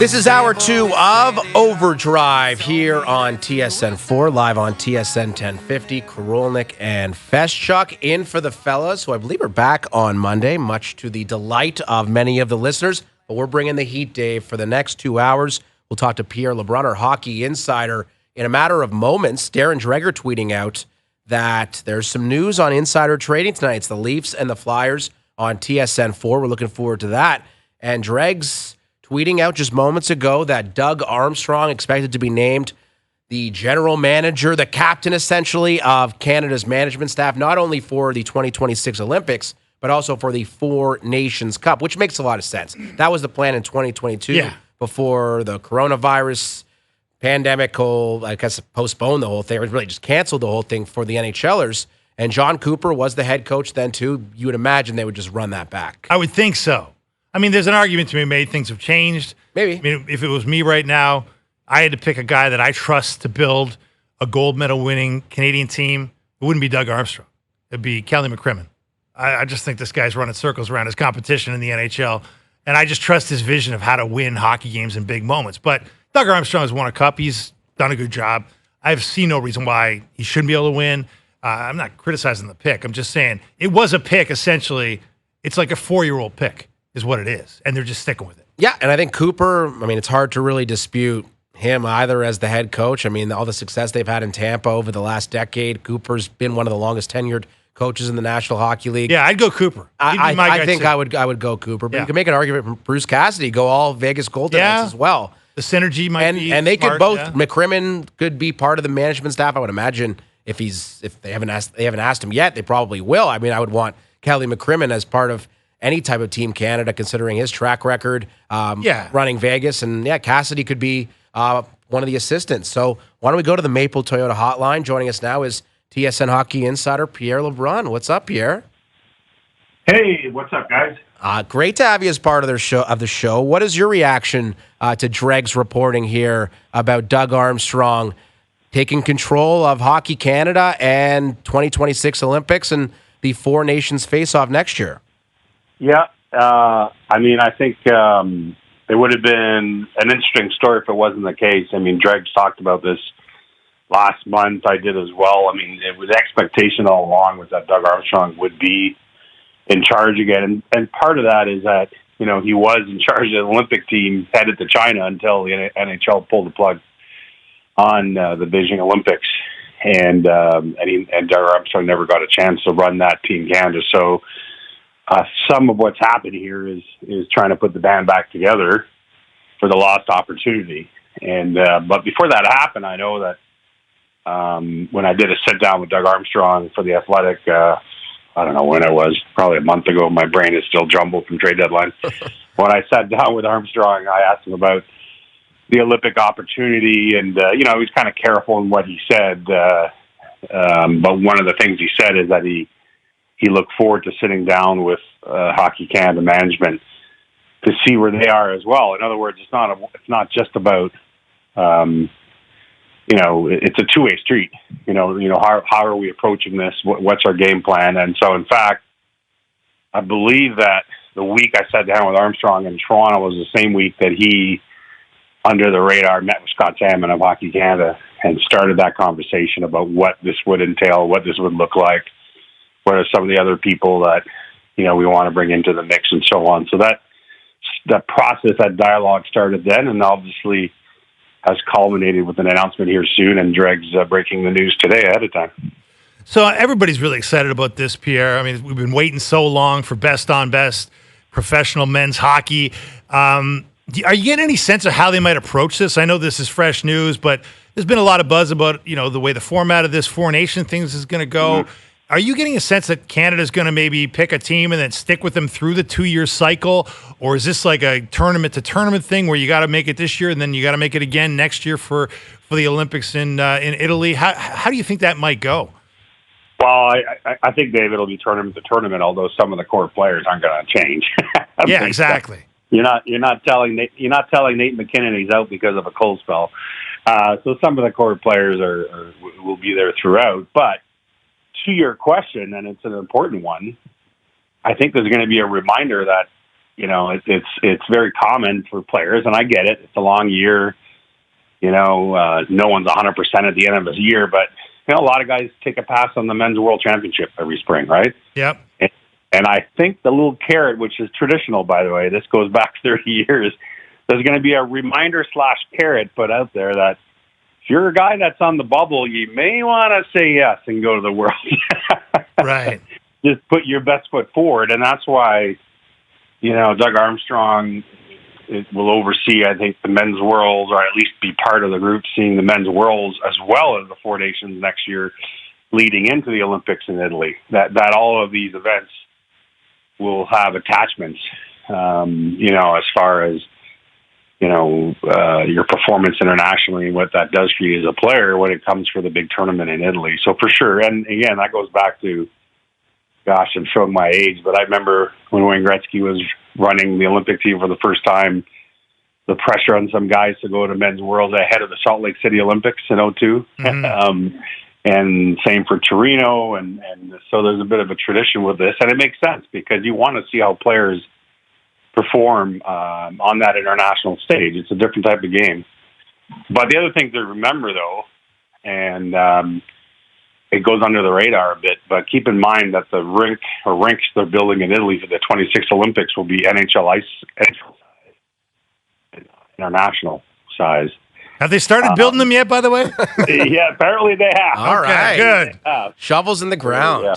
This is hour 2 of OverDrive here on TSN4, live on TSN 1050. Korolnek and Feschuk in for the fellas, who I believe are back on Monday, much to the delight of many of the listeners. But we're bringing the heat, Dave, for the next 2 hours. We'll talk to Pierre LeBrun, our hockey insider. In a matter of moments, Darren Dreger tweeting out that there's some news on insider trading tonight. It's the Leafs and the Flyers on TSN4. We're looking forward to that. And Dreg's tweeting out just moments ago that Doug Armstrong expected to be named the general manager, the captain essentially of Canada's management staff, not only for the 2026 Olympics, but also for the Four Nations Cup, which makes a lot of sense. That was the plan in 2022 before the coronavirus pandemic, postponed the whole thing, or really just canceled the whole thing for the NHLers. And John Cooper was the head coach then too. You would imagine they would just run that back. I would think so. I mean, there's an argument to be made. Things have changed. Maybe. I mean, if it was me right now, I had to pick a guy that I trust to build a gold medal winning Canadian team. It wouldn't be Doug Armstrong. It'd be Kelly McCrimmon. I just think this guy's running circles around his competition in the NHL, and I just trust his vision of how to win hockey games in big moments. But Doug Armstrong has won a cup. He's done a good job. I've seen no reason why he shouldn't be able to win. I'm not criticizing the pick. I'm just saying it was a pick, essentially. It's like a 4-year-old pick is what it is, and they're just sticking with it. Yeah, and I think Cooper, it's hard to really dispute him either as the head coach. I mean, all the success they've had in Tampa over the last decade. Cooper's been one of the longest tenured coaches in the National Hockey League. Yeah, I'd go Cooper. I think I would go Cooper, but you can make an argument from Bruce Cassidy, go all Vegas Golden Knights as well. The synergy might be and they smart, could both. McCrimmon could be part of the management staff. I would imagine if they haven't asked him yet, they probably will. I mean, I would want Kelly McCrimmon as part of any type of Team Canada, considering his track record running Vegas. And, Cassidy could be one of the assistants. So why don't we go to the Maple Toyota hotline? Joining us now is TSN Hockey Insider Pierre LeBrun. What's up, Pierre? Hey, what's up, guys? Great to have you as part of the show. What is your reaction to Dreg's reporting here about Doug Armstrong taking control of Hockey Canada and 2026 Olympics and the Four Nations Faceoff next year? Yeah, I think it would have been an interesting story if it wasn't the case. I mean, Dreg's talked about this last month. I did as well. I mean, it was expectation all along was that Doug Armstrong would be in charge again. And part of that is that, he was in charge of the Olympic team headed to China until the NHL pulled the plug on the Beijing Olympics. And Doug Armstrong never got a chance to run that Team Canada. So some of what's happened here is trying to put the band back together for the lost opportunity. And but before that happened, I know that when I did a sit down with Doug Armstrong for The Athletic, I don't know when it was, probably a month ago. My brain is still jumbled from trade deadline. When I sat down with Armstrong, I asked him about the Olympic opportunity, and he was kind of careful in what he said. But one of the things he said is that he looked forward to sitting down with Hockey Canada management to see where they are as well. In other words, it's not just about it's a two-way street. How are we approaching this? What's our game plan? And so, in fact, I believe that the week I sat down with Armstrong in Toronto was the same week that he, under the radar, met with Scott Salmon of Hockey Canada and started that conversation about what this would entail, what this would look like, what are some of the other people that we want to bring into the mix, and so on. So that process, that dialogue started then, and obviously has culminated with an announcement here soon, and Dreg's breaking the news today ahead of time. So everybody's really excited about this, Pierre. I mean, we've been waiting so long for best on best professional men's hockey. Are you getting any sense of how they might approach this? I know this is fresh news, but there's been a lot of buzz about the way the format of this Four Nation things is going to go. Mm-hmm. Are you getting a sense that Canada's going to maybe pick a team and then stick with them through the 2-year cycle? Or is this like a tournament-to-tournament thing where you got to make it this year and then you got to make it again next year for the Olympics in Italy? How do you think that might go? Well, I think, Dave, it'll be tournament-to-tournament, although some of the core players aren't going to change. Yeah, exactly. You're not telling Nate MacKinnon he's out because of a cold spell. So some of the core players will be there throughout, but to your question, and it's an important one, I think there's going to be a reminder that it's very common for players, and I get it. It's a long year. No one's 100% at the end of the year, but a lot of guys take a pass on the men's world championship every spring, right? Yep. And I think the little carrot, which is traditional, by the way, this goes back 30 years, there's going to be a reminder/carrot put out there that if you're a guy that's on the bubble, you may want to say yes and go to the World. Right. Just put your best foot forward. And that's why, Doug Armstrong will oversee, I think, the men's worlds, or at least be part of the group seeing the men's worlds as well as the Four Nations next year leading into the Olympics in Italy. That all of these events will have attachments, as far as, your performance internationally and what that does for you as a player when it comes for the big tournament in Italy. So for sure. And again, that goes back to, gosh, I'm showing my age, but I remember when Wayne Gretzky was running the Olympic team for the first time, the pressure on some guys to go to men's worlds ahead of the Salt Lake City Olympics in 2002. Mm-hmm. And same for Torino. And so there's a bit of a tradition with this, and it makes sense because you want to see how players perform on that international stage. It's a different type of game. But the other thing to remember, though, and it goes under the radar a bit, but keep in mind that the rinks they're building in Italy for the 26 Olympics will be NHL international size. Have they started building them yet, by the way? Yeah, apparently they have. All right. Good. Shovels in the ground.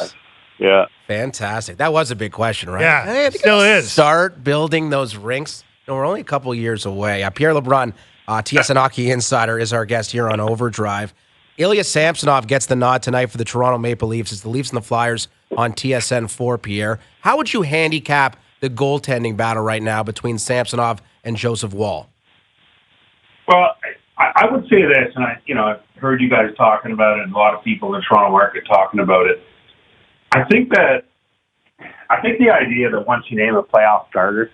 Yeah. Fantastic. That was a big question, right? Yeah, I think still is. Start building those rinks. We're only a couple years away. Pierre LeBrun, TSN Hockey Insider, is our guest here on OverDrive. Ilya Samsonov gets the nod tonight for the Toronto Maple Leafs. It's the Leafs and the Flyers on TSN 4, Pierre. How would you handicap the goaltending battle right now between Samsonov and Joseph Woll? Well, I would say this, and I've heard you guys talking about it, and a lot of people in the Toronto market talking about it. I think the idea that once you name a playoff starter,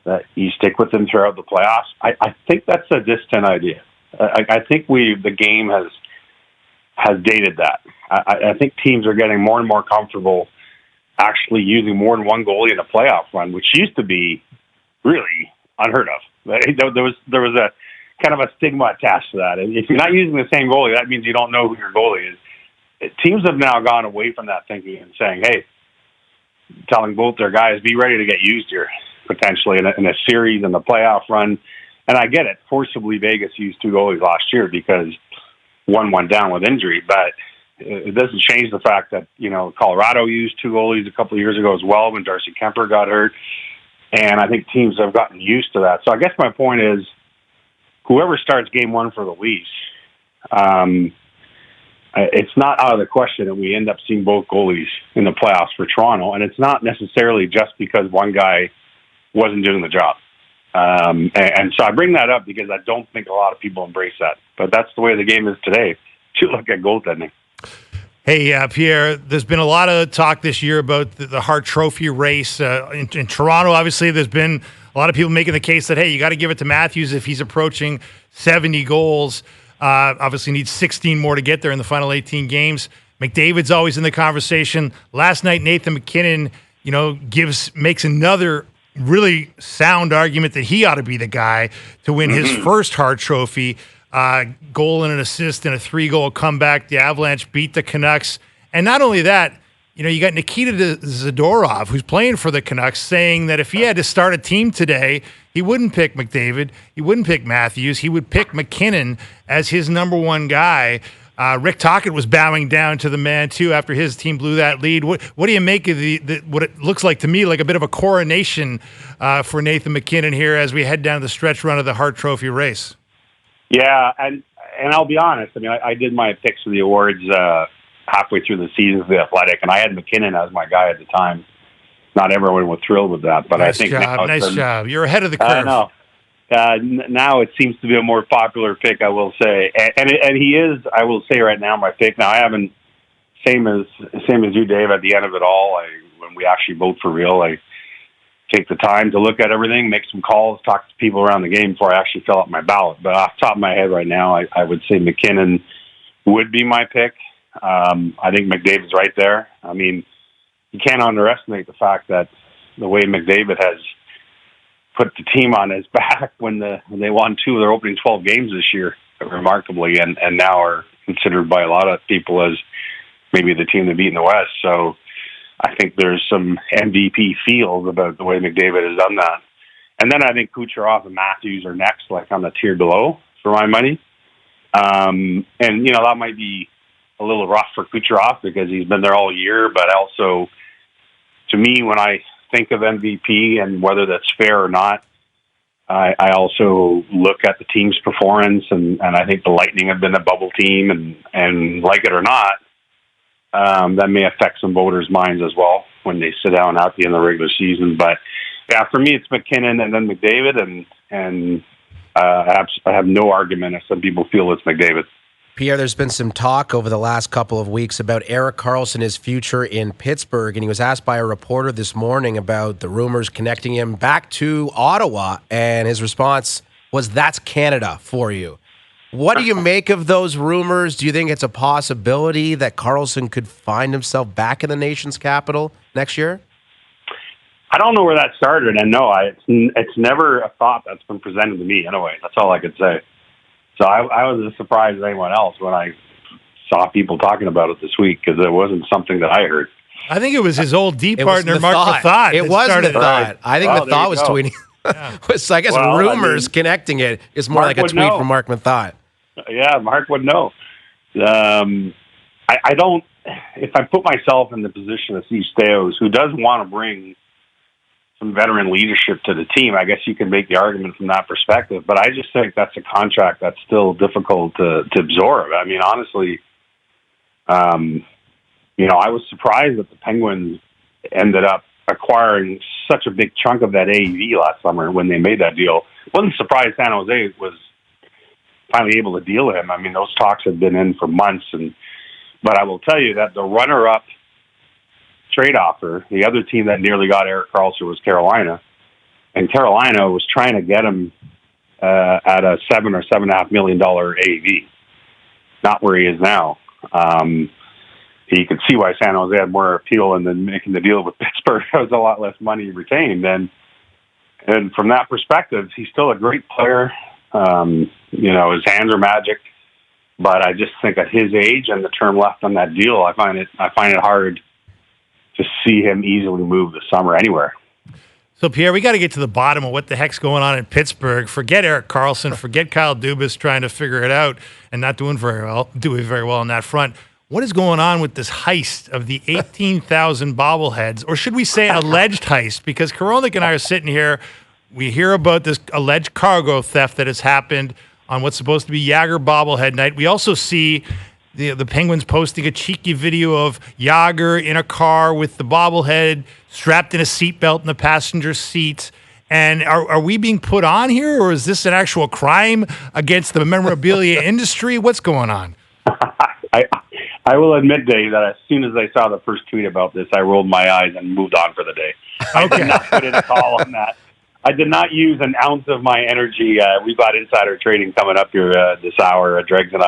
that you stick with them throughout the playoffs, I think that's a distant idea. I think the game has dated that. I think teams are getting more and more comfortable actually using more than one goalie in a playoff run, which used to be really unheard of. There was a kind of a stigma attached to that. If you're not using the same goalie, that means you don't know who your goalie is. Teams have now gone away from that thinking and saying, hey, telling both their guys, be ready to get used here, potentially, in a series, in the playoff run. And I get it. Forcibly, Vegas used two goalies last year because one went down with injury. But it doesn't change the fact that, Colorado used two goalies a couple of years ago as well when Darcy Kemper got hurt. And I think teams have gotten used to that. So I guess my point is, whoever starts game one for the Leafs, it's not out of the question that we end up seeing both goalies in the playoffs for Toronto. And it's not necessarily just because one guy wasn't doing the job. And so I bring that up because I don't think a lot of people embrace that. But that's the way the game is today, to look at goaltending. Hey, Pierre, there's been a lot of talk this year about the Hart Trophy race. In Toronto, obviously, there's been a lot of people making the case that, hey, you got to give it to Matthews if he's approaching 70 goals. Obviously needs 16 more to get there in the final 18 games. McDavid's always in the conversation. Last night, Nathan MacKinnon, makes another really sound argument that he ought to be the guy to win his first Hart Trophy. Goal and an assist and a 3-goal comeback. The Avalanche beat the Canucks. And not only that, you got Nikita Zadorov, who's playing for the Canucks, saying that if he had to start a team today, he wouldn't pick McDavid, he wouldn't pick Matthews, he would pick MacKinnon as his number one guy. Rick Tocchet was bowing down to the man, too, after his team blew that lead. What do you make of what it looks like to me like a bit of a coronation for Nathan MacKinnon here as we head down the stretch run of the Hart Trophy race? Yeah, and I'll be honest. I mean, I did my picks for the awards halfway through the season for the Athletic, and I had MacKinnon as my guy at the time. Not everyone was thrilled with that, but nice I think nice job. You're ahead of the curve. I know. Now it seems to be a more popular pick, I will say, and he is. I will say right now my pick. Now I haven't same as you, Dave. At the end of it all, when we actually vote for real, I take the time to look at everything, make some calls, talk to people around the game before I actually fill out my ballot. But off the top of my head right now, I would say MacKinnon would be my pick. I think McDavid's right there. I mean, you can't underestimate the fact that the way McDavid has put the team on his back when they won 2 of their opening 12 games this year, remarkably, and now are considered by a lot of people as maybe the team to beat in the West. So I think there's some MVP feels about the way McDavid has done that. And then I think Kucherov and Matthews are next, like on the tier below, for my money. And, that might be a little rough for Kucherov because he's been there all year. But also, to me, when I think of MVP and whether that's fair or not, I also look at the team's performance. And I think the Lightning have been a bubble team. And like it or not, that may affect some voters' minds as well when they sit down at the end of the regular season. But yeah, for me, it's MacKinnon and then McDavid, and I have no argument if some people feel it's McDavid. Pierre, there's been some talk over the last couple of weeks about Erik Karlsson, his future in Pittsburgh, and he was asked by a reporter this morning about the rumors connecting him back to Ottawa, and his response was, "That's Canada for you." What do you make of those rumors? Do you think it's a possibility that Karlsson could find himself back in the nation's capital next year? I don't know where that started, and no, it's never a thought that's been presented to me. Anyway, that's all I could say. So I was as surprised as anyone else when I saw people talking about it this week because it wasn't something that I heard. I think it was his old D partner, Mark Mathot. It was Mathot. Right. I think Mathot was tweeting. Yeah. So I guess rumors connecting it is more like a tweet from Mark Mathot. Yeah, Mark would know. I don't. If I put myself in the position of Steve Stamkos, who does want to bring some veteran leadership to the team, I guess you can make the argument from that perspective. But I just think that's a contract that's still difficult to absorb. I mean, honestly, I was surprised that the Penguins ended up acquiring such a big chunk of that AAV last summer when they made that deal. Wasn't surprised San Jose was finally able to deal with him. I mean, those talks had been in for months, but I will tell you that the runner-up trade offer, the other team that nearly got Erik Karlsson was Carolina, and Carolina was trying to get him at a $7 or $7.5 million AAV, not where he is now. You could see why San Jose had more appeal in than making the deal with Pittsburgh. It was a lot less money retained, and from that perspective, he's still a great player. His hands are magic, but I just think at his age and the term left on that deal, I find it hard to see him easily move this summer anywhere. So, Pierre, we got to get to the bottom of what the heck's going on in Pittsburgh. Forget Erik Karlsson, forget Kyle Dubas trying to figure it out and not doing very well on that front. What is going on with this heist of the 18,000 bobbleheads, or should we say alleged heist? Because Korolnek and I are sitting here. We hear about this alleged cargo theft that has happened on what's supposed to be Jagr bobblehead night. We also see the Penguins posting a cheeky video of Jagr in a car with the bobblehead strapped in a seatbelt in the passenger seat. And are we being put on here, or is this an actual crime against the memorabilia industry? What's going on? I will admit, Dave, that as soon as I saw the first tweet about this, I rolled my eyes and moved on for the day. I did not put in a call on that. I did not use an ounce of my energy. We've got insider trading coming up here this hour, Dregs and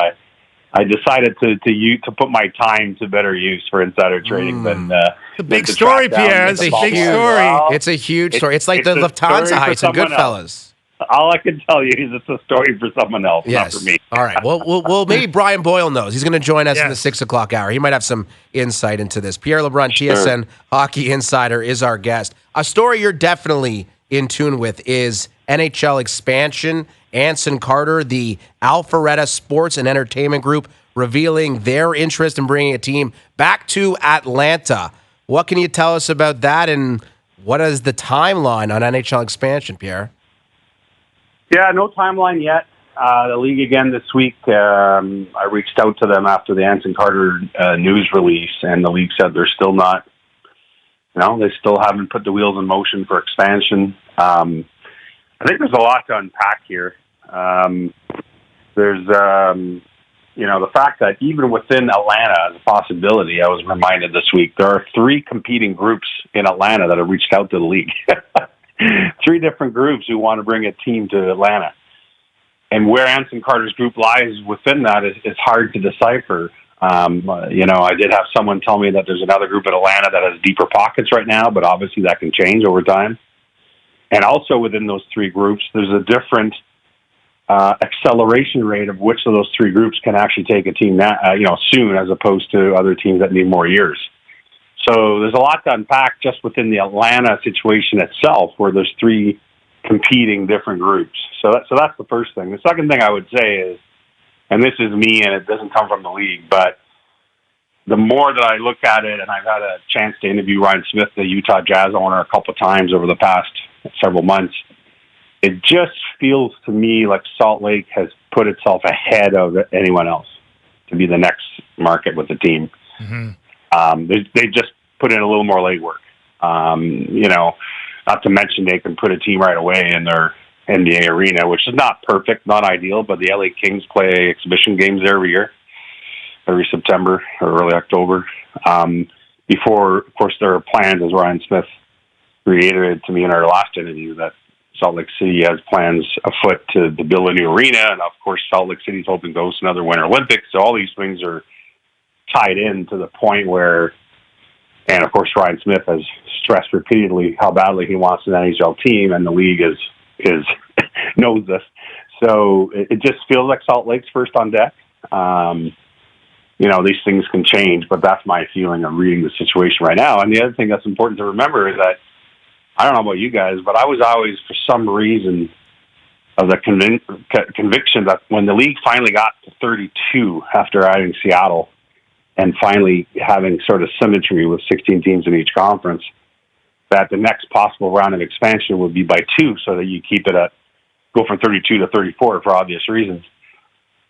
I decided to put my time to better use for insider trading than it's a big story, Pierre. It's a big story. It's a huge story. It's like the Lufthansa heist in Goodfellas. All I can tell you is it's a story for someone else, not for me. All right. Well, maybe Brian Boyle knows. He's going to join us in the 6 o'clock hour. He might have some insight into this. Pierre LeBrun, TSN Hockey Insider, is our guest. A story you're definitely in tune with is NHL expansion. Anson Carter, the Alpharetta Sports and Entertainment Group, revealing their interest in bringing a team back to Atlanta. What can you tell us about that, and what is the timeline on NHL expansion, Pierre? Yeah, no timeline yet. The league again this week, I reached out to them after the Anson Carter news release, and the league said they're still not, they still haven't put the wheels in motion for expansion. I think there's a lot to unpack here. There's, the fact that even within Atlanta as a possibility, I was reminded this week, there are 3 competing groups in Atlanta that have reached out to the league. 3 different groups who want to bring a team to Atlanta. And where Anson Carter's group lies within that is hard to decipher. I did have someone tell me that there's another group in Atlanta that has deeper pockets right now, but obviously that can change over time. And also within those three groups, there's a different acceleration rate of which of those three groups can actually take a team soon, as opposed to other teams that need more years. So there's a lot to unpack just within the Atlanta situation itself, where there's three competing different groups. So that's the first thing. The second thing I would say is, and this is me, and it doesn't come from the league, but the more that I look at it, and I've had a chance to interview Ryan Smith, the Utah Jazz owner, a couple of times over the past several months, it just feels to me like Salt Lake has put itself ahead of anyone else to be the next market with the team. Mm-hmm. They just put in a little more legwork. Not to mention they can put a team right away in their NBA arena, which is not perfect, not ideal, but the LA Kings play exhibition games there every year, every September or early October. Before, of course, there are plans, as Ryan Smith reiterated to me in our last interview, that Salt Lake City has plans afoot to build a new arena. And of course, Salt Lake City's hoping to host another Winter Olympics. So all these things are tied in to the point where, and of course, Ryan Smith has stressed repeatedly how badly he wants an NHL team, and the league is knows this. So it just feels like Salt Lake's first on deck. These things can change, but that's my feeling of reading the situation right now. And the other thing that's important to remember is that, I don't know about you guys, but I was always, for some reason, of the conviction that when the league finally got to 32 after adding Seattle and finally having sort of symmetry with 16 teams in each conference, that the next possible round of expansion would be by 2, so that you keep it go from 32 to 34 for obvious reasons.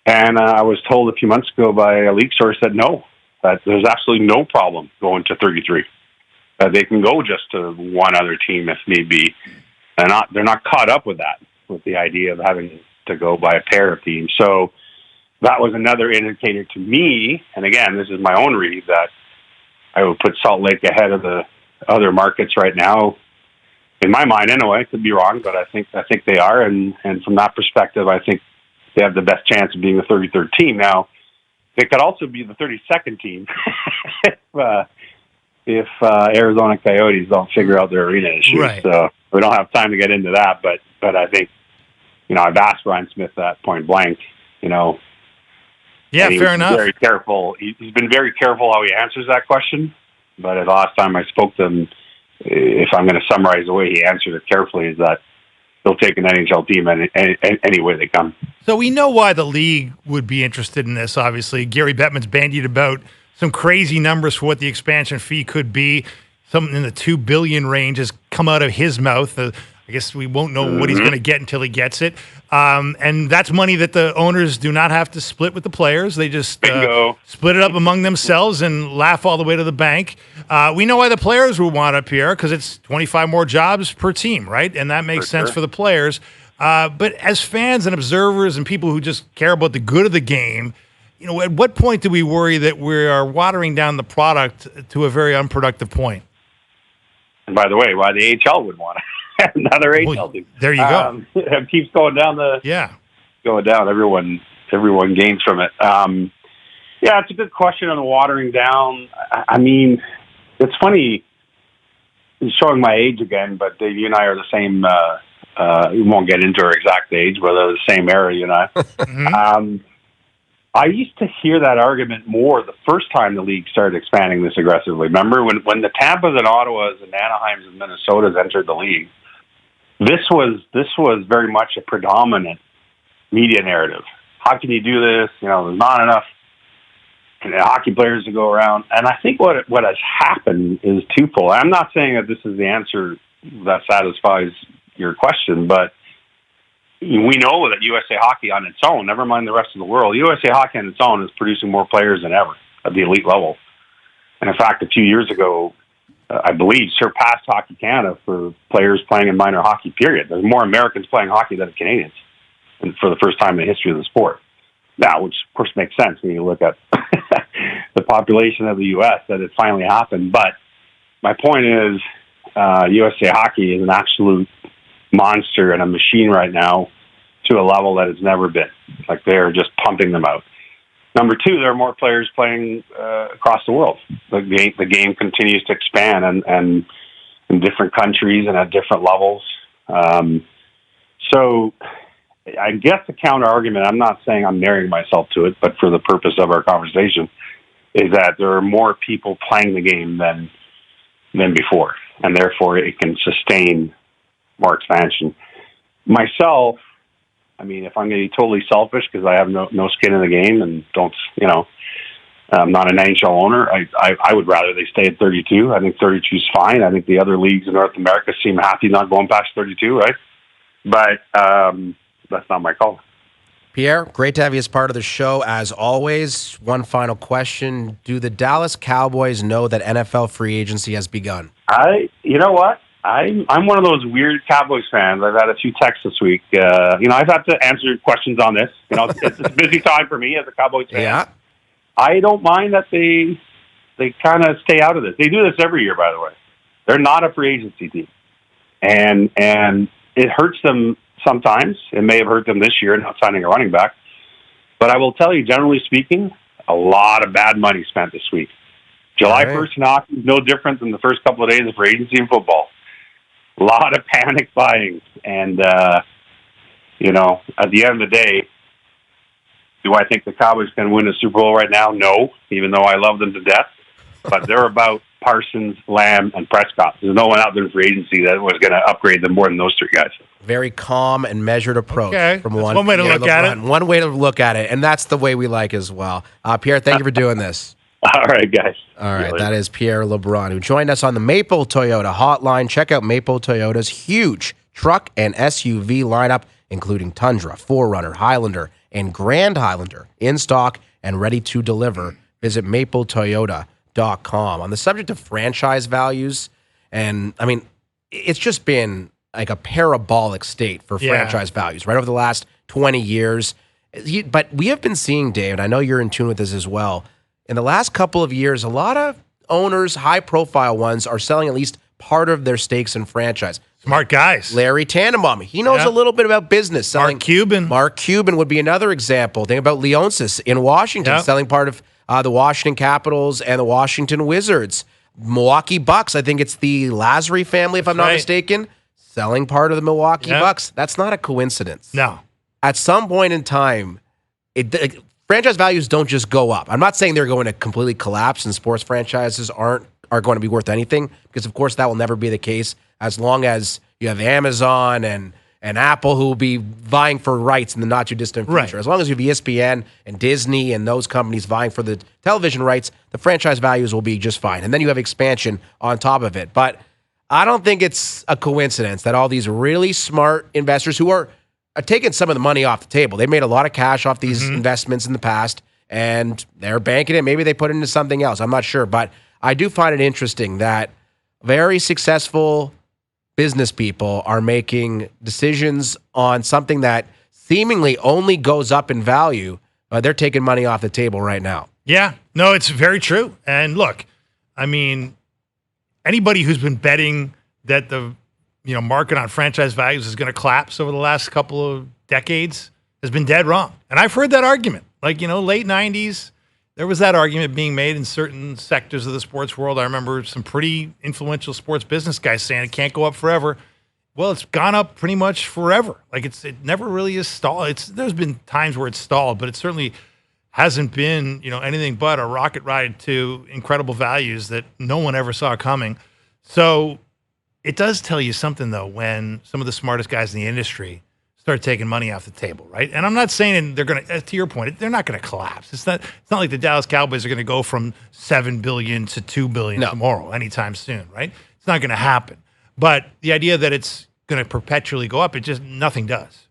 And I was told a few months ago by a league source that that there's absolutely no problem going to 33. They can go just to one other team if need be. They're not caught up with that, with the idea of having to go by a pair of teams. So that was another indicator to me, and again, this is my own read, that I would put Salt Lake ahead of the other markets right now. In my mind, anyway, I could be wrong, but I think they are, and from that perspective, I think they have the best chance of being the 33rd team. Now, they could also be the 32nd team if Arizona Coyotes don't figure out their arena issue. Right. So we don't have time to get into that, but I think, I've asked Ryan Smith that point blank, Yeah, fair enough. Very careful. He's been very careful how he answers that question, but the last time I spoke to him, if I'm going to summarize the way he answered it carefully, is that they'll take an NHL team any way they come. So we know why the league would be interested in this, obviously. Gary Bettman's bandied about some crazy numbers for what the expansion fee could be. Something in the $2 billion range has come out of his mouth. I guess we won't know what he's going to get until he gets it. And that's money that the owners do not have to split with the players. They just split it up among themselves and laugh all the way to the bank. We know why the players would want it, Pierre, because it's 25 more jobs per team, right? And that makes sense for the players. But as fans and observers and people who just care about the good of the game, at what point do we worry that we are watering down the product to a very unproductive point? And by the way, why the AHL would want it. Another AHL team. There you go. It keeps going down going down. Everyone gains from it. It's a good question on the watering down. I mean, it's funny. It's showing my age again, but Dave, you and I are the same. We won't get into our exact age, but they're the same era, you and I. Mm-hmm. I used to hear that argument more the first time the league started expanding this aggressively. Remember when the Tampas and Ottawas and Anaheims and Minnesotas entered the league? This was very much a predominant media narrative. How can you do this? There's not enough hockey players to go around. And I think what has happened is twofold. I'm not saying that this is the answer that satisfies your question, but we know that USA Hockey on its own, never mind the rest of the world, USA Hockey on its own is producing more players than ever at the elite level. And in fact, a few years ago, I believe, surpassed Hockey Canada for players playing in minor hockey, period. There's more Americans playing hockey than Canadians, and for the first time in the history of the sport. Now, which of course makes sense when you look at the population of the U.S., that it finally happened. But my point is, USA Hockey is an absolute monster and a machine right now to a level that it's never been. Like, they're just pumping them out. Number two, there are more players playing across the world. The game continues to expand and in different countries and at different levels. So I guess the counter argument, I'm not saying I'm marrying myself to it, but for the purpose of our conversation, is that there are more people playing the game than before, and therefore it can sustain more expansion. Myself, I mean, if I'm going to be totally selfish because I have no skin in the game and don't, I'm not an NHL owner, I would rather they stay at 32. I think 32 is fine. I think the other leagues in North America seem happy not going past 32, right? But that's not my call. Pierre, great to have you as part of the show, as always. One final question. Do the Dallas Cowboys know that NFL free agency has begun? You know what? I'm one of those weird Cowboys fans. I've had a few texts this week. I've had to answer questions on this. It's a busy time for me as a Cowboys fan. Yeah. I don't mind that they kind of stay out of this. They do this every year, by the way. They're not a free agency team. And it hurts them sometimes. It may have hurt them this year not signing a running back. But I will tell you, generally speaking, a lot of bad money spent this week. July 1st in hockey is no different than the first couple of days of free agency in football. A lot of panic buying. And, at the end of the day, do I think the Cowboys can win a Super Bowl right now? No, even though I love them to death. But they're about Parsons, Lamb, and Prescott. There's no one out there in free agency that was going to upgrade them more than those three guys. Very calm and measured approach. Okay. From one way to look at it. One way to look at it, and that's the way we like as well. Pierre, thank you for doing this. All right, guys. All right, that is Pierre LeBrun, who joined us on the Maple Toyota hotline. Check out Maple Toyota's huge truck and SUV lineup, including Tundra, 4Runner, Highlander, and Grand Highlander, in stock and ready to deliver. Visit mapletoyota.com. On the subject of franchise values, and I mean, it's just been like a parabolic state for franchise values right over the last 20 years. But we have been seeing, Dave, and I know you're in tune with this as well, in the last couple of years, a lot of owners, high-profile ones, are selling at least part of their stakes in franchise. Smart guys. Larry Tannenbaum, he knows a little bit about business. Mark Cuban would be another example. Think about Leonsis in Washington, selling part of the Washington Capitals and the Washington Wizards. Milwaukee Bucks, I think it's the Lazary family, if I'm not mistaken, selling part of the Milwaukee Bucks. That's not a coincidence. No. At some point in time, franchise values don't just go up. I'm not saying they're going to completely collapse and sports franchises are going to be worth anything, because of course that will never be the case as long as you have Amazon and Apple, who will be vying for rights in the not too distant future. Right. As long as you have ESPN and Disney and those companies vying for the television rights, the franchise values will be just fine. And then you have expansion on top of it. But I don't think it's a coincidence that all these really smart investors who are taking some of the money off the table, they made a lot of cash off these investments in the past, and they're banking it. Maybe they put it into something else. I'm not sure. But I do find it interesting that very successful business people are making decisions on something that seemingly only goes up in value. They're taking money off the table right now. Yeah, no, it's very true. And look, I mean, anybody who's been betting that the market on franchise values is going to collapse over the last couple of decades has been dead wrong. And I've heard that argument. Like, late 90s, there was that argument being made in certain sectors of the sports world. I remember some pretty influential sports business guys saying it can't go up forever. Well, it's gone up pretty much forever. Like, it never really is stalled. There's been times where it's stalled, but it certainly hasn't been, anything but a rocket ride to incredible values that no one ever saw coming. So it does tell you something, though, when some of the smartest guys in the industry start taking money off the table, right? And I'm not saying they're going to your point, they're not going to collapse. It's not like the Dallas Cowboys are going to go from $7 billion to $2 billion tomorrow, anytime soon, right? It's not going to happen. But the idea that it's going to perpetually go up, nothing does.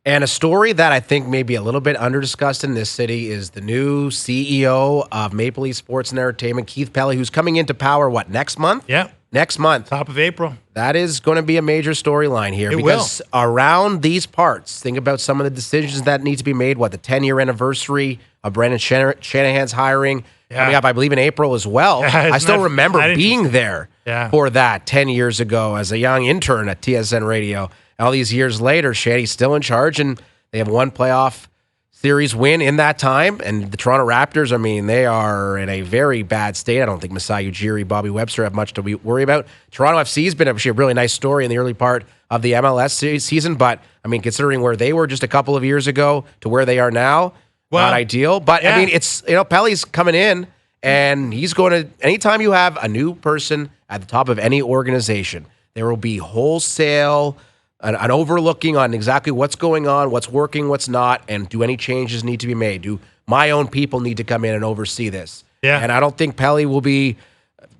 And a story that I think may be a little bit under-discussed in this city is the new CEO of Maple Leaf Sports and Entertainment, Keith Pelley, who's coming into power, next month? Yeah. Next month. Top of April. That is going to be a major storyline here. Because around these parts, think about some of the decisions that need to be made. The 10-year anniversary of Brendan Shanahan's hiring coming up, I believe, in April as well. I still remember being there for that 10 years ago as a young intern at TSN Radio. All these years later, Shanny's still in charge, and they have one playoff series win in that time. And the Toronto Raptors, I mean, they are in a very bad state. I don't think Masai Ujiri, Bobby Webster have much to worry about. Toronto FC has been actually a really nice story in the early part of the MLS season. But, I mean, considering where they were just a couple of years ago to where they are now, not ideal. But, I mean, it's, Pelly's coming in, and he's going to, anytime you have a new person at the top of any organization, there will be wholesale an overlooking on exactly what's going on, what's working, what's not, and do any changes need to be made? Do my own people need to come in and oversee this? Yeah. And I don't think Pelly will be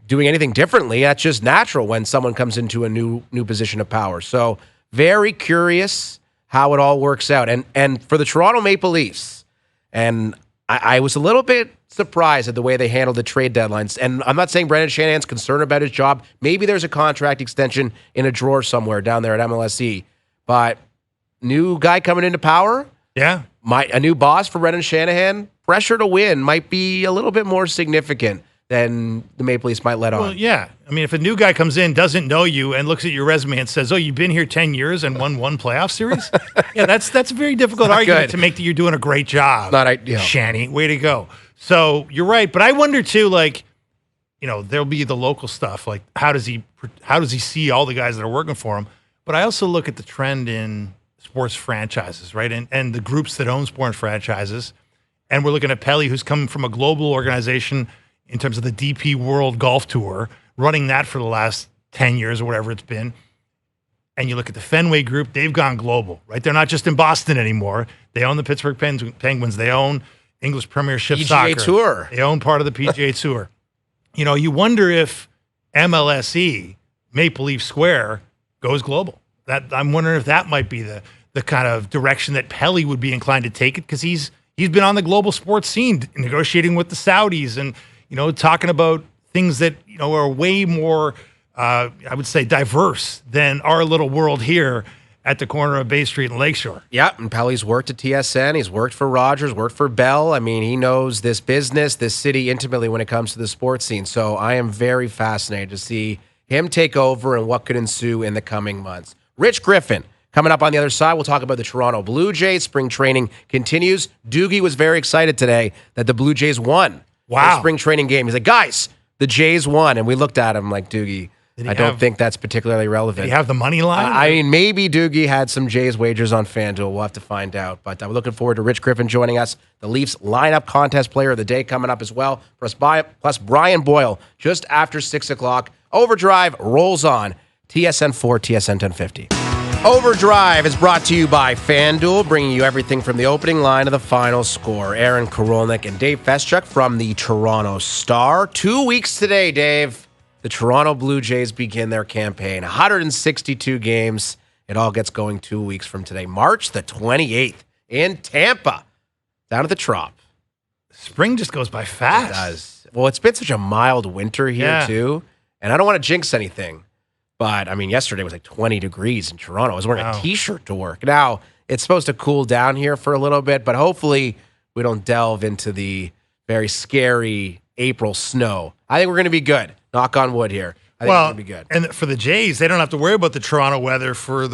doing anything differently. That's just natural when someone comes into a new position of power. So very curious how it all works out. And for the Toronto Maple Leafs, and I was a little bit surprised at the way they handled the trade deadlines. And I'm not saying Brendan Shanahan's concerned about his job. Maybe there's a contract extension in a drawer somewhere down there at MLSE. But new guy coming into power? Yeah. A new boss for Brendan Shanahan? Pressure to win might be a little bit more significant than the Maple Leafs might let on. Well, yeah. I mean, if a new guy comes in, doesn't know you, and looks at your resume and says, "Oh, you've been here 10 years and won one playoff series," yeah, that's a very difficult argument to make that you're doing a great job. Not ideal. Shanny, way to go. So you're right, but I wonder too, like, there'll be the local stuff, like how does he see all the guys that are working for him? But I also look at the trend in sports franchises, right, and the groups that own sports franchises, and we're looking at Pelly, who's coming from a global organization in terms of the DP World Golf Tour, running that for the last 10 years or whatever it's been. And you look at the Fenway Group, they've gone global, right? They're not just in Boston anymore. They own the Pittsburgh Penguins. They own English Premiership PGA Soccer. Tour. They own part of the PGA Tour. You wonder if MLSE, Maple Leaf Square, goes global. I'm wondering if that might be the kind of direction that Pelly would be inclined to take it, because he's been on the global sports scene, negotiating with the Saudis and talking about things that, are way more, I would say, diverse than our little world here at the corner of Bay Street and Lakeshore. Yeah, and Pelly's worked at TSN. He's worked for Rogers, worked for Bell. I mean, he knows this business, this city intimately when it comes to the sports scene. So I am very fascinated to see him take over and what could ensue in the coming months. Rich Griffin, coming up on the other side, we'll talk about the Toronto Blue Jays. Spring training continues. Doogie was very excited today that the Blue Jays won. Wow. The spring training game. He's like, guys, the Jays won. And we looked at him like, Doogie, I don't think that's particularly relevant. Did he have the money line? I mean, maybe Doogie had some Jays wagers on FanDuel. We'll have to find out. But we're looking forward to Rich Griffin joining us. The Leafs lineup contest player of the day coming up as well. Plus Brian Boyle just after 6 o'clock. Overdrive rolls on. TSN 4, TSN 1050. Overdrive is brought to you by FanDuel, bringing you everything from the opening line to the final score. Aaron Korolnek and Dave Feschuk from the Toronto Star. 2 weeks today, Dave. The Toronto Blue Jays begin their campaign. 162 games. It all gets going 2 weeks from today. March the 28th in Tampa, down at the Trop. Spring just goes by fast. It does. Well, it's been such a mild winter here, too. And I don't want to jinx anything. But, I mean, yesterday was like 20 degrees in Toronto. I was wearing a T-shirt to work. Now, it's supposed to cool down here for a little bit, but hopefully we don't delve into the very scary April snow. I think we're going to be good. Knock on wood here. I think it's going to be good. And for the Jays, they don't have to worry about the Toronto weather for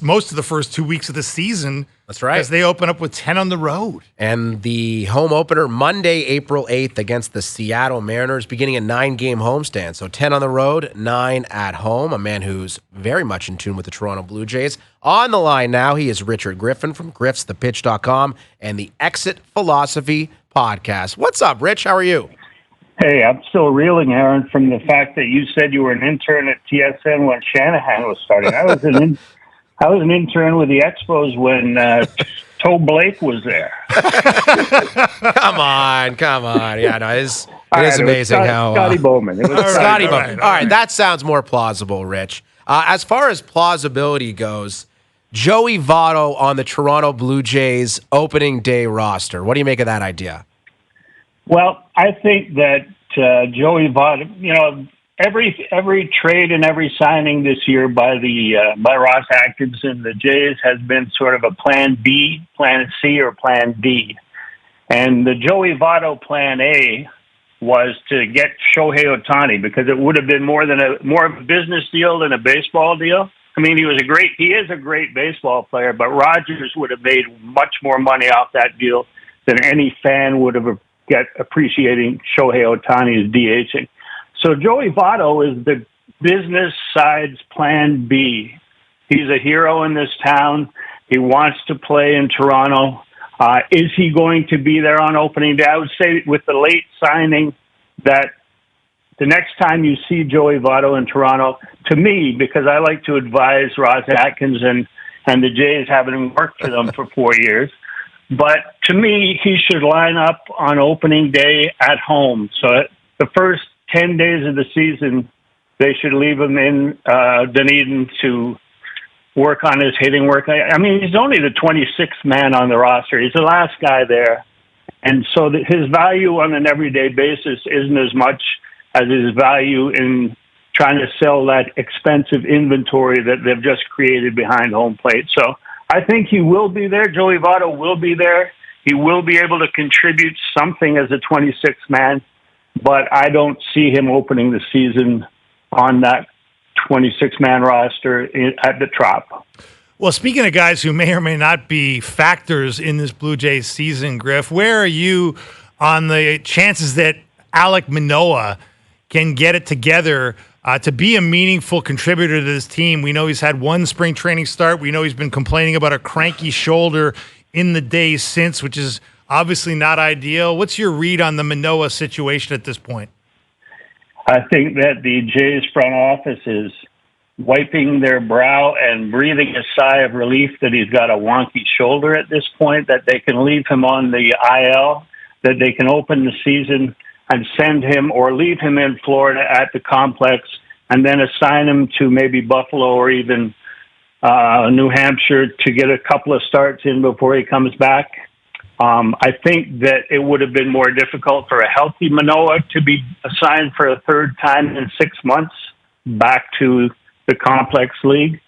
most of the first 2 weeks of the season. That's right. Because they open up with 10 on the road. And the home opener Monday, April 8th against the Seattle Mariners, beginning a 9-game homestand. So 10 on the road, 9 at home. A man who's very much in tune with the Toronto Blue Jays. On the line now, he is Richard Griffin from GriffsThePitch.com and the Exit Philosophy podcast. What's up, Rich? How are you? Hey, I'm still reeling, Aaron, from the fact that you said you were an intern at TSN when Shanahan was starting. I was an intern with the Expos when Toe Blake was there. Come on. Yeah, no, it is amazing how Scotty Bowman. It was Scotty Bowman. All right, that sounds more plausible, Rich. As far as plausibility goes, Joey Votto on the Toronto Blue Jays opening day roster. What do you make of that idea? Well, I think that Joey Votto, every trade and every signing this year by Ross Atkinson, the Jays has been sort of a plan B, plan C, or plan D. And the Joey Votto plan A was to get Shohei Ohtani because it would have been more of a business deal than a baseball deal. I mean, he is a great baseball player, but Rogers would have made much more money off that deal than any fan would have appreciating Shohei Ohtani's DHing. So Joey Votto is the business side's plan B He's a hero in this town. He wants to play in Toronto. Is he going to be there on opening day? I would say with the late signing that the next time you see Joey Votto in Toronto, to me, because I like to advise Ross Atkins and the Jays, having worked for them for 4 years, but to me, he should line up on opening day at home. So the first 10 days of the season, they should leave him in Dunedin to work on his hitting work. I mean, he's only the 26th man on the roster. He's the last guy there. And so his value on an everyday basis isn't as much as his value in trying to sell that expensive inventory that they've just created behind home plate. So I think he will be there. Joey Votto will be there. He will be able to contribute something as a 26th man, but I don't see him opening the season on that 26-man roster at the Trop. Well, speaking of guys who may or may not be factors in this Blue Jays season, Griff, where are you on the chances that Alec Manoah can get it together to be a meaningful contributor to this team? We know he's had one spring training start. We know he's been complaining about a cranky shoulder in the days since, which is obviously not ideal. What's your read on the Manoah situation at this point? I think that the Jays front office is wiping their brow and breathing a sigh of relief that he's got a wonky shoulder at this point, that they can leave him on the IL, that they can open the season and send him or leave him in Florida at the complex and then assign him to maybe Buffalo or even New Hampshire to get a couple of starts in before he comes back. I think that it would have been more difficult for a healthy Manoah to be assigned for a third time in 6 months back to the complex league.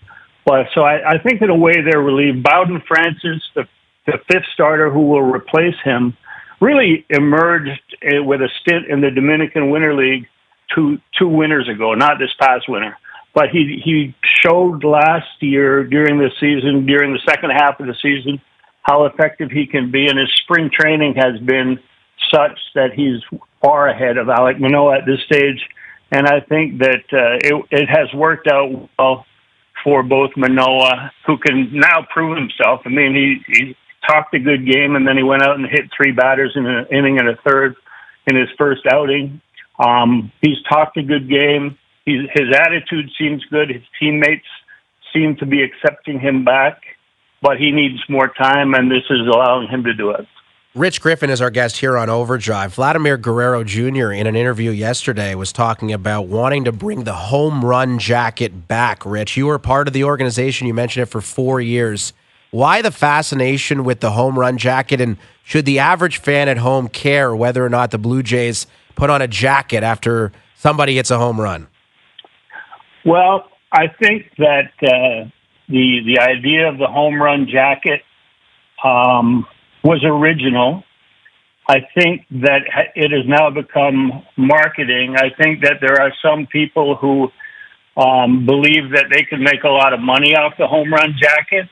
But so I think in a way they're relieved. Bowden Francis, the fifth starter who will replace him, really emerged with a stint in the Dominican Winter League two winters ago, not this past winter. But he showed last year during the season, during the second half of the season, how effective he can be, and his spring training has been such that he's far ahead of Alek Manoah at this stage. And I think that it has worked out well for both Manoah, who can now prove himself. I mean, he talked a good game, and then he went out and hit three batters in an inning and a third in his first outing. He's talked a good game. His attitude seems good. His teammates seem to be accepting him back, but he needs more time, and this is allowing him to do it. Rich Griffin is our guest here on Overdrive. Vladimir Guerrero Jr. in an interview yesterday was talking about wanting to bring the home run jacket back. Rich, you were part of the organization. You mentioned it for 4 years. Why the fascination with the home run jacket, and should the average fan at home care whether or not the Blue Jays put on a jacket after somebody hits a home run? Well, I think that the idea of the home run jacket was original. I think that it has now become marketing. I think that there are some people who believe that they can make a lot of money off the home run jacket.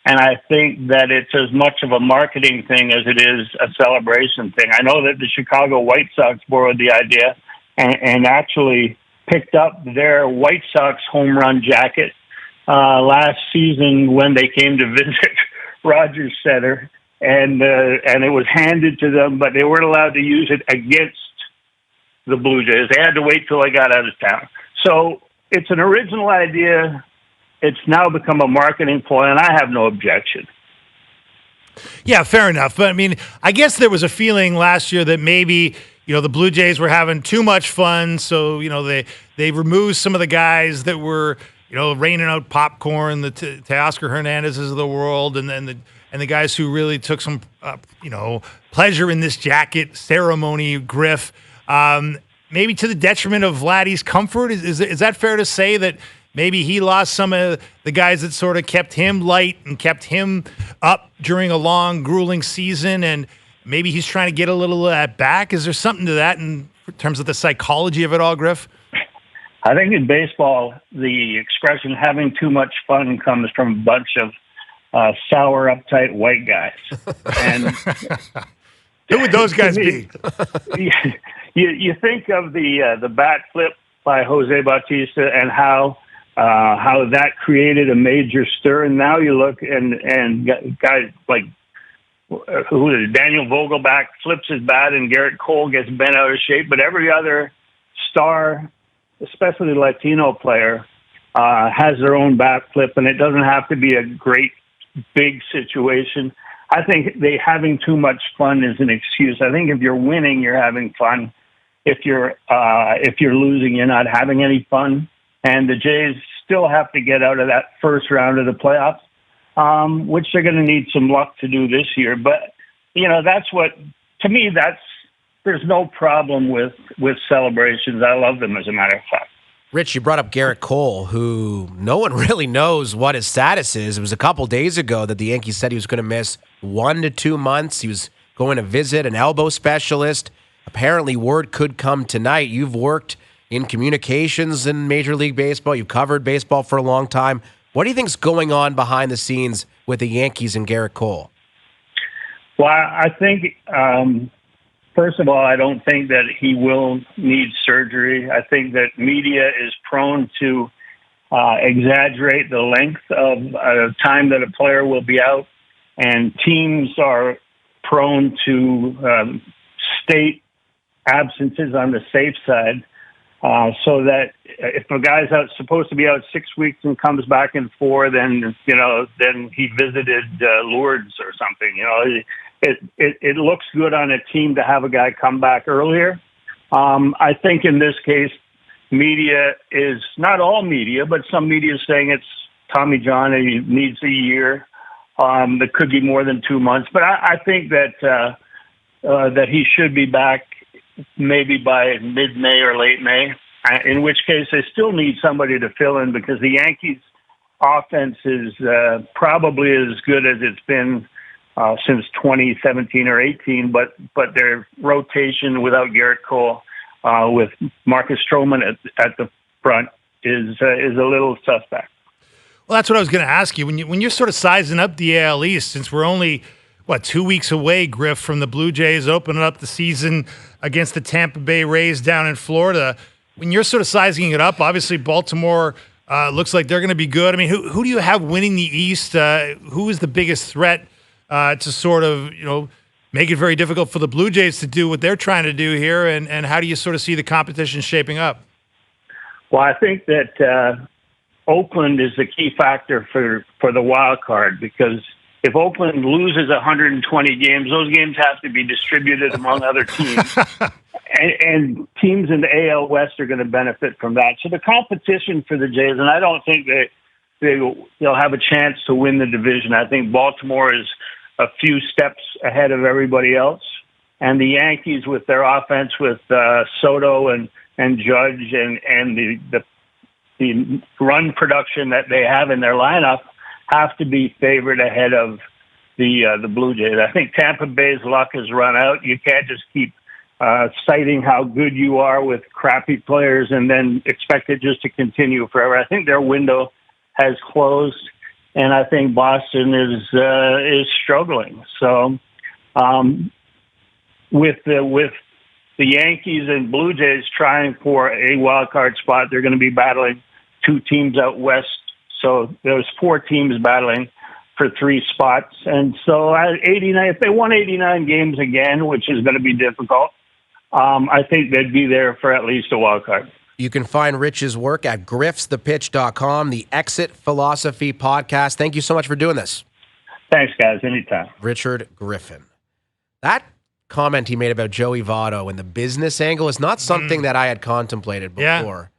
And I think that it's as much of a marketing thing as it is a celebration thing. I know that the Chicago White Sox borrowed the idea and actually picked up their White Sox home run jacket last season when they came to visit Rogers Center. And it was handed to them, but they weren't allowed to use it against the Blue Jays. They had to wait till they got out of town. So it's an original idea. It's now become a marketing ploy, and I have no objection. Yeah, fair enough. But, I mean, I guess there was a feeling last year that maybe, the Blue Jays were having too much fun, so, they removed some of the guys that were, raining out popcorn, the Teoscar Hernandezes of the world, and then the guys who really took some, pleasure in this jacket ceremony, Griff, maybe to the detriment of Vladdy's comfort. Is that fair to say that maybe he lost some of the guys that sort of kept him light and kept him up during a long, grueling season, and maybe he's trying to get a little of that back? Is there something to that in terms of the psychology of it all, Griff? I think in baseball, the expression having too much fun comes from a bunch of sour, uptight white guys. And who would those guys be? You think of the bat flip by Jose Bautista and how how that created a major stir. And now you look and guys like who is Daniel Vogelback flips his bat and Garrett Cole gets bent out of shape, but every other star, especially Latino player, has their own bat flip, and it doesn't have to be a great big situation. I think having too much fun is an excuse. I think if you're winning, you're having fun. If you're losing, you're not having any fun. And the Jays still have to get out of that first round of the playoffs, which they're going to need some luck to do this year. But, there's no problem with celebrations. I love them, as a matter of fact. Rich, you brought up Garrett Cole, who no one really knows what his status is. It was a couple days ago that the Yankees said he was going to miss 1 to 2 months. He was going to visit an elbow specialist. Apparently, word could come tonight. You've worked in communications in Major League Baseball. You've covered baseball for a long time. What do you think's going on behind the scenes with the Yankees and Garrett Cole? Well, I think, first of all, I don't think that he will need surgery. I think that media is prone to exaggerate the length of time that a player will be out, and teams are prone to state absences on the safe side. So that if a guy's supposed to be out 6 weeks and comes back in 4, then he visited Lourdes or something. It looks good on a team to have a guy come back earlier. I think in this case, media is not all media, but some media is saying it's Tommy John and he needs a year. That could be more than 2 months, but I think that he should be back maybe by mid-May or late May, in which case they still need somebody to fill in, because the Yankees offense is probably as good as it's been since 2017 or 18, but their rotation without Garrett Cole, with Marcus Stroman at the front is a little suspect. Well, that's what I was going to ask you. When you're sort of sizing up the AL East, since we're only 2 weeks away, Griff, from the Blue Jays opening up the season against the Tampa Bay Rays down in Florida. When you're sort of sizing it up, obviously Baltimore looks like they're going to be good. I mean, who do you have winning the East? Who is the biggest threat to sort of, make it very difficult for the Blue Jays to do what they're trying to do here? And how do you sort of see the competition shaping up? Well, I think that Oakland is the key factor for the wild card, because if Oakland loses 120 games, those games have to be distributed among other teams. and teams in the AL West are going to benefit from that. So the competition for the Jays, and I don't think they'll have a chance to win the division. I think Baltimore is a few steps ahead of everybody else. And the Yankees, with their offense, with Soto and Judge and the run production that they have in their lineup, have to be favored ahead of the Blue Jays. I think Tampa Bay's luck has run out. You can't just keep citing how good you are with crappy players and then expect it just to continue forever. I think their window has closed, and I think Boston is struggling. So with the Yankees and Blue Jays trying for a wild card spot, they're going to be battling two teams out west. So there's 4 teams battling for 3 spots. And so at 89, if they won 89 games again, which is going to be difficult, I think they'd be there for at least a wild card. You can find Rich's work at griffsthepitch.com, the Exit Philosophy podcast. Thank you so much for doing this. Thanks, guys. Anytime. Richard Griffin. That comment he made about Joey Votto and the business angle is not something that I had contemplated before.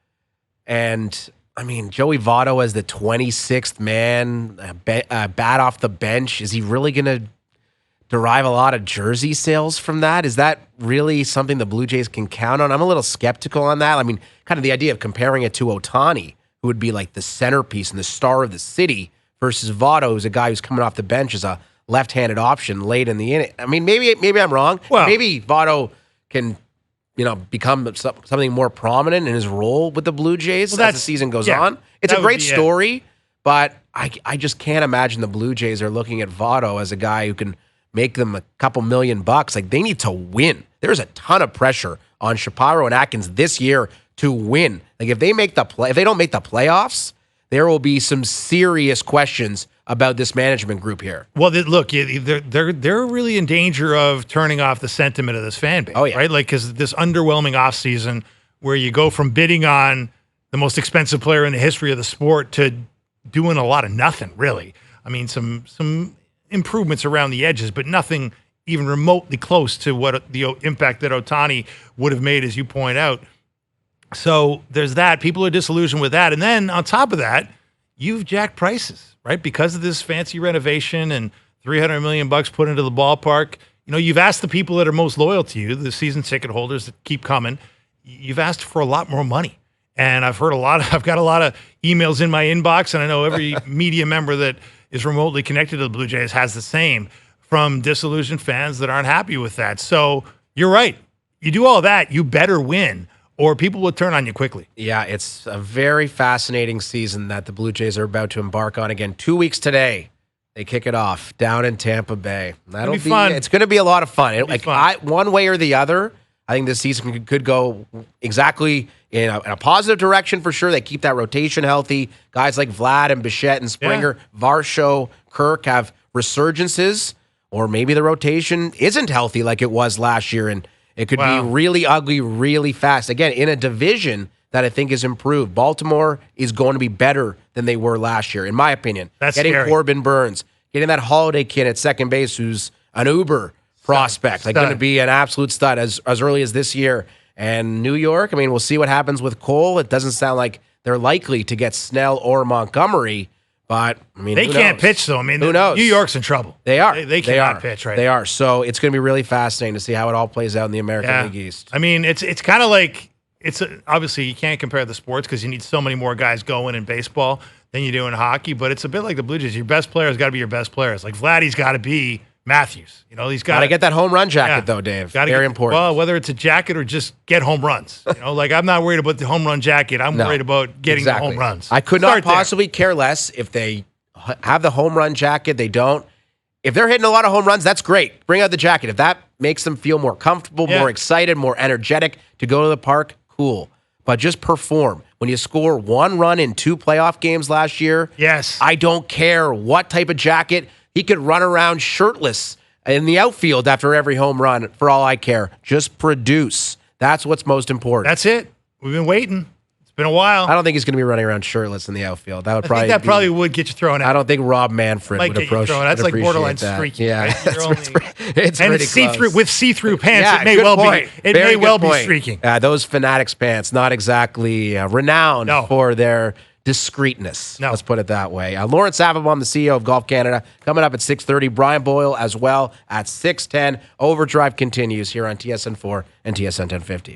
Yeah. And I mean, Joey Votto as the 26th man, bat off the bench. Is he really going to derive a lot of jersey sales from that? Is that really something the Blue Jays can count on? I'm a little skeptical on that. I mean, kind of the idea of comparing it to Ohtani, who would be like the centerpiece and the star of the city, versus Votto, who's a guy who's coming off the bench as a left-handed option late in the inning. I mean, maybe I'm wrong. Well, maybe Votto can become something more prominent in his role with the Blue Jays as the season goes on. It's a great story, but I just can't imagine the Blue Jays are looking at Votto as a guy who can make them a couple $1 million. Like, they need to win. There's a ton of pressure on Shapiro and Atkins this year to win. Like, if they don't make the playoffs, there will be some serious questions about this management group here. Well, look, they're really in danger of turning off the sentiment of this fan base. Oh, yeah. Right? Like, because this underwhelming offseason where you go from bidding on the most expensive player in the history of the sport to doing a lot of nothing, really. I mean, some improvements around the edges, but nothing even remotely close to what the impact that Ohtani would have made, as you point out. So there's that. People are disillusioned with that. And then on top of that, you've jacked prices, right? Because of this fancy renovation and $300 million put into the ballpark. You know, you've asked the people that are most loyal to you, the season ticket holders that keep coming, you've asked for a lot more money. And I've got a lot of emails in my inbox, and I know every media member that is remotely connected to the Blue Jays has the same, from disillusioned fans that aren't happy with that. So you're right. You do all that, you better win, or people will turn on you quickly. Yeah, it's a very fascinating season that the Blue Jays are about to embark on again. 2 weeks today, they kick it off down in Tampa Bay. That'll be fun. It's going to be a lot of fun. One way or the other, I think this season could go exactly in a positive direction for sure. They keep that rotation healthy. Guys like Vlad and Bichette and Springer, Varsho, Kirk have resurgences, or maybe the rotation isn't healthy like it was last year, and it could be really ugly really fast. Again, in a division that I think is improved. Baltimore is going to be better than they were last year, in my opinion. That's getting scary. Corbin Burns, getting that Holiday kid at second base who's an uber prospect, like going to be an absolute stud as early as this year. And New York, I mean, we'll see what happens with Cole. It doesn't sound like they're likely to get Snell or Montgomery, but I mean, they can't pitch, though. I mean, who knows? New York's in trouble. They are. They cannot pitch, right? They are. So it's going to be really fascinating to see how it all plays out in the American League East. I mean, it's kind of like obviously you can't compare the sports because you need so many more guys going in baseball than you do in hockey. But it's a bit like the Blue Jays. Your best players got to be your best players. Like Vladdy's got to be Matthews. You know, he's got to get that home run jacket, though, Dave. Very important. Well, whether it's a jacket or just get home runs. You know, like I'm not worried about the home run jacket. I'm worried about getting the home runs. I could not possibly care less if they have the home run jacket. They don't. If they're hitting a lot of home runs, that's great. Bring out the jacket. If that makes them feel more comfortable, more excited, more energetic to go to the park, cool. But just perform. When you score one run in 2 playoff games last year, I don't care what type of jacket. He could run around shirtless in the outfield after every home run, for all I care. Just produce. That's what's most important. That's it. We've been waiting. It's been a while. I don't think he's going to be running around shirtless in the outfield. That would probably would get you thrown out. I don't think Rob Manfred would approach. That's like borderline streaking. Yeah, right? it's see-through with see-through pants. It may well be streaking. Those Fanatics pants, not exactly renowned for their discreetness. Let's put it that way. Lawrence Avabon, the CEO of Golf Canada, coming up at 6:30. Brian Boyle as well at 6:10. Overdrive continues here on TSN4 and TSN 1050.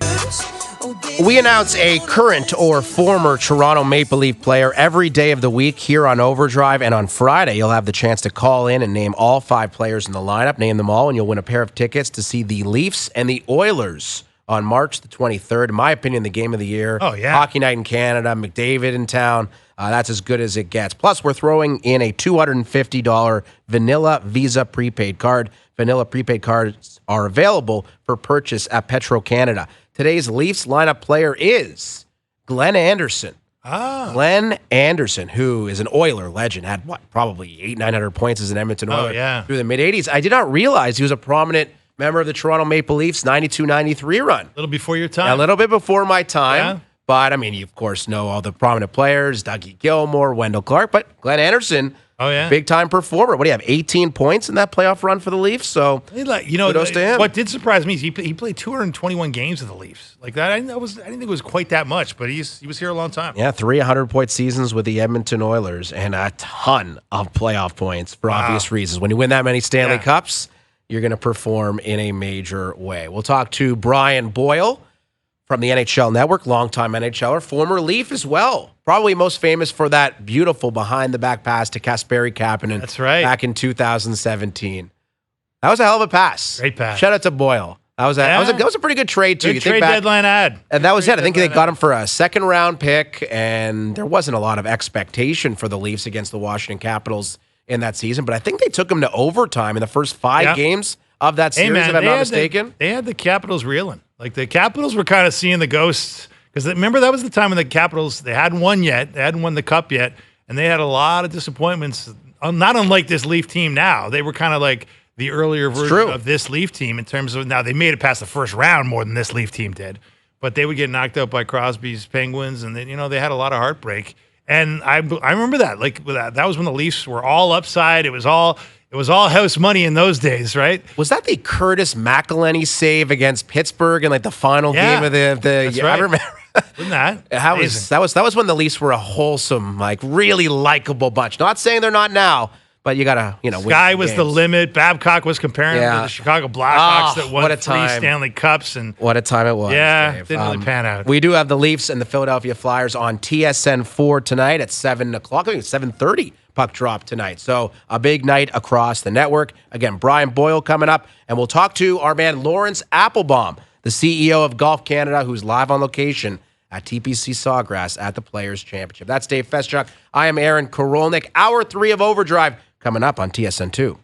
We announce a current or former Toronto Maple Leaf player every day of the week here on Overdrive, and on Friday you'll have the chance to call in and name all 5 players in the lineup. Name them all, and you'll win a pair of tickets to see the Leafs and the Oilers on March the 23rd. In my opinion, the game of the year. Oh, yeah. Hockey night in Canada, McDavid in town. That's as good as it gets. Plus, we're throwing in a $250 Vanilla Visa prepaid card. Vanilla prepaid cards are available for purchase at Petro Canada. Today's Leafs lineup player is Glenn Anderson. Glenn Anderson, who is an Oiler legend, had probably 800-900 points as an Edmonton Oiler through the mid-'80s. I did not realize he was a prominent member of the Toronto Maple Leafs 92-93 run. A little before your time. A little bit before my time. Yeah. But, I mean, you, of course, know all the prominent players, Dougie Gilmore, Wendell Clark. But Glenn Anderson, big-time performer. What do you have, 18 points in that playoff run for the Leafs? So, kudos to him. What did surprise me is he played 221 games with the Leafs. Like that, I didn't think it was quite that much, but he was here a long time. Yeah, 300-point seasons with the Edmonton Oilers and a ton of playoff points for obvious reasons. When you win that many Stanley Cups, you're going to perform in a major way. We'll talk to Brian Boyle from the NHL Network, longtime NHLer, former Leaf as well. Probably most famous for that beautiful behind-the-back pass to Kasperi Kapanen. That's right. Back in 2017. That was a hell of a pass. Great pass. Shout out to Boyle. That was a pretty good trade, too. Good trade deadline ad. And that was it. I think they got him for a second-round pick, and there wasn't a lot of expectation for the Leafs against the Washington Capitals in that season, but I think they took him to overtime in the first 5 games of that series, if I'm not mistaken. They had the Capitals reeling. Like, the Capitals were kind of seeing the ghosts, because remember, that was the time when the Capitals, they hadn't won yet. They hadn't won the Cup yet. and they had a lot of disappointments. Not unlike this Leaf team now. They were kind of like the earlier version of this Leaf team in terms of, now they made it past the first round more than this Leaf team did, but they would get knocked out by Crosby's Penguins, and they had a lot of heartbreak. And I remember that, that was when the Leafs were all upside. It was all house money in those days, right? Was that the Curtis McElhinney save against Pittsburgh in the final game of the? That's right. I remember. Wasn't that? That was when the Leafs were a wholesome, really likable bunch. Not saying they're not now, but you gotta, Sky was the limit. Babcock was comparing them to the Chicago Blackhawks that won 3 Stanley Cups, and what a time it was. Yeah, Dave. didn't really pan out. We do have the Leafs and the Philadelphia Flyers on TSN 4 tonight at 7 o'clock. I think it's 7:30 puck drop tonight. So a big night across the network. Again, Brian Boyle coming up, and we'll talk to our man Lawrence Applebaum, the CEO of Golf Canada, who's live on location at TPC Sawgrass at the Players' Championship. That's Dave Feschuk. I am Aaron Korolnek. Hour 3 of Overdrive coming up on TSN 2.